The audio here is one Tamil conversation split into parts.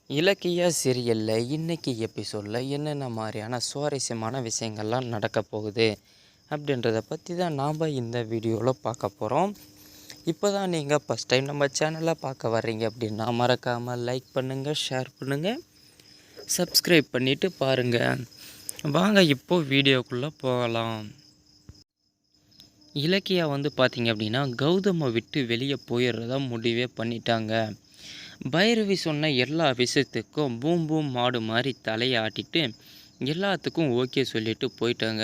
இலக்கிய சீரியலில் இன்னைக்கு எபிசோடில் என்னென்ன மாதிரியான சுவாரஸ்யமான விஷயங்கள்லாம் நடக்க போகுது அப்படின்றத பற்றி தான் நாம் இந்த வீடியோவில் பார்க்க போகிறோம். இப்போ தான் நீங்கள் ஃபஸ்ட் டைம் நம்ம சேனலை பார்க்க வர்றீங்க அப்படின்னா மறக்காமல் லைக் பண்ணுங்கள், ஷேர் பண்ணுங்கள், சப்ஸ்கிரைப் பண்ணிவிட்டு பாருங்கள். வாங்க இப்போது வீடியோக்குள்ளே போகலாம். இலக்கியா பார்த்திங்க அப்படின்னா கௌதமை விட்டு வெளியே போயிடுறதா முடிவே பண்ணிட்டாங்க. பைரவி சொன்ன எல்லா விஷயத்துக்கும் பூம் பூம் மாடு மாதிரி தலையை ஆட்டிட்டு எல்லாத்துக்கும் ஓகே சொல்லிட்டு போயிட்டாங்க.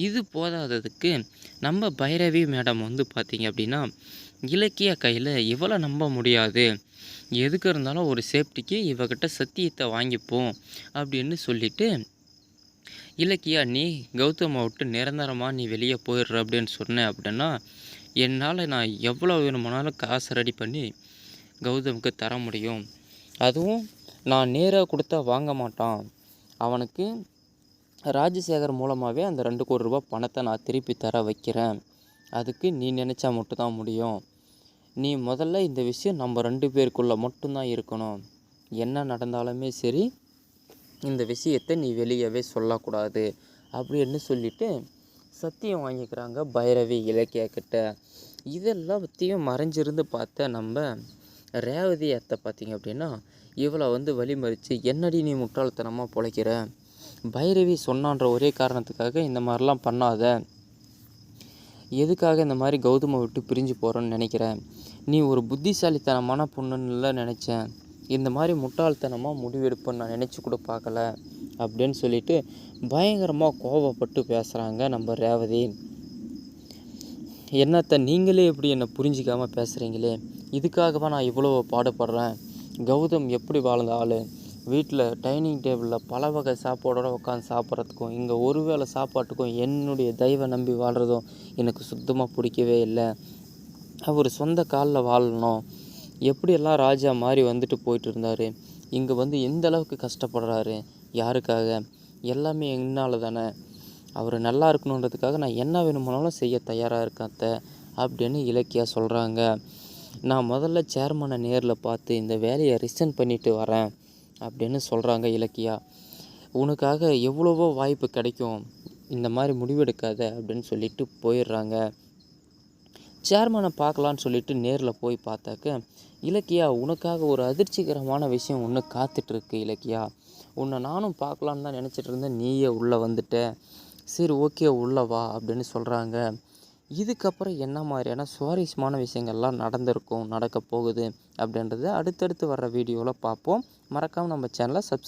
இது போதாததுக்கு நம்ம பைரவி மேடம் பார்த்திங்க அப்படின்னா இலக்கிய கையில் இவளை நம்ப முடியாது, எதுக்கு இருந்தாலும் ஒரு சேஃப்டிக்கு இவகிட்ட சத்தியத்தை வாங்கிப்போம் அப்படின்னு சொல்லிட்டு இலக்கியா நீ கௌதமை விட்டு நிரந்தரமாக நீ வெளியே போயிடுற அப்படின்னு சொன்னேன் அப்படின்னா என்னால் நான் எவ்வளோ வேணுமானாலும் காசு ரெடி பண்ணி கௌதமுக்கு தர முடியும். அதுவும் நான் நேராக கொடுத்தா வாங்க மாட்டான். அவனுக்கு ராஜசேகர் மூலமாகவே அந்த 2 கோடி ரூபாய் பணத்தை நான் திருப்பி தர வைக்கிறேன். அதுக்கு நீ நினச்சா மட்டும்தான் முடியும். நீ முதல்ல இந்த விஷயம் நம்ம 2 பேருக்குள்ளே மட்டும்தான் இருக்கணும். என்ன நடந்தாலுமே சரி இந்த விஷயத்தை நீ வெளியவே சொல்லக்கூடாது அப்படின்னு சொல்லிட்டு சத்தியம் வாங்கிக்கிறாங்க பைரவி இலக்கியா கிட்ட. இதெல்லாம் பற்றியும் மறைஞ்சிருந்து பார்த்த நம்ம ரேவதி அத்தை பார்த்திங்க அப்படின்னா இவளை வழிமறித்து என்னடி நீ முட்டாள்தனமாக பிழைக்கிற, பைரவி சொன்னான்ற ஒரே காரணத்துக்காக இந்த மாதிரிலாம் பண்ணாத, எதுக்காக இந்த மாதிரி கௌதமை விட்டு பிரிஞ்சு போகிறோன்னு நினைக்கிறேன், நீ ஒரு புத்திசாலித்தனமான பொண்ணுன்னு நினச்சேன், இந்த மாதிரி முட்டாள்தனமாக முடிவெடுப்பேன்னு நான் நினச்சி கூட பார்க்கல அப்படின்னு சொல்லிட்டு பயங்கரமாக கோபப்பட்டு பேசுகிறாங்க நம்ம ரேவதி. என்னத்தை நீங்களே எப்படி என்னை புரிஞ்சிக்காமல் பேசுகிறீங்களே, இதுக்காகவா நான் இவ்வளோ பாடுபடுறேன். கௌதம் எப்படி வாழ்ந்த ஆள், வீட்டில் டைனிங் டேபிளில் பல வகை சாப்பாடோடு உட்காந்து சாப்பிட்றதுக்கும் இங்கே ஒரு வேளை சாப்பாட்டுக்கும் என்னுடைய தெய்வ நம்பி வாழ்கிறதும் எனக்கு சுத்தமாக பிடிக்கவே இல்லை. அவர் சொந்த காலில் வாழணும், எப்படியெல்லாம் ராஜா மாதிரி போயிட்டு இருந்தார், இங்கே எந்த அளவுக்கு கஷ்டப்படுறாரு, யாருக்காக, எல்லாமே என்னால் தானே, அவர் நல்லா இருக்கணுன்றதுக்காக நான் என்ன வேணுமானாலும் செய்ய தயாராக இருக்கேன் அப்படின்னு இலக்கியா சொல்கிறாங்க. நான் முதல்ல சேர்மனை நேரில் பார்த்து இந்த வேலையை ரிசைன் பண்ணிவிட்டு வரேன் அப்படின்னு சொல்கிறாங்க இலக்கியா. உனக்காக எவ்வளவோ வாய்ப்பு கிடைக்கும், இந்த மாதிரி முடிவெடுக்காத அப்படின்னு சொல்லிட்டு போயிடுறாங்க. சேர்மனை பார்க்கலான்னு சொல்லிட்டு நேரில் போய் பார்த்தாக்க இலக்கியா உனக்காக ஒரு அதிர்ச்சிகரமான விஷயம் ஒன்று காத்துட்ருக்கு இலக்கியா, உன்னை நானும் பார்க்கலான்னு தான் நினச்சிட்டு இருந்தேன், நீயே உள்ளே வந்துட்ட, சரி ஓகே உள்ளே வா அப்படின்னு சொல்கிறாங்க. இதுக்கப்புறம் என்ன மாதிரியான சுவாரஸ்யமான விஷயங்கள்லாம் நடக்க போகுது அப்படின்றத அடுத்தடுத்து வர்ற வீடியோவில் பார்ப்போம். மறக்காமல் நம்ம சேனலை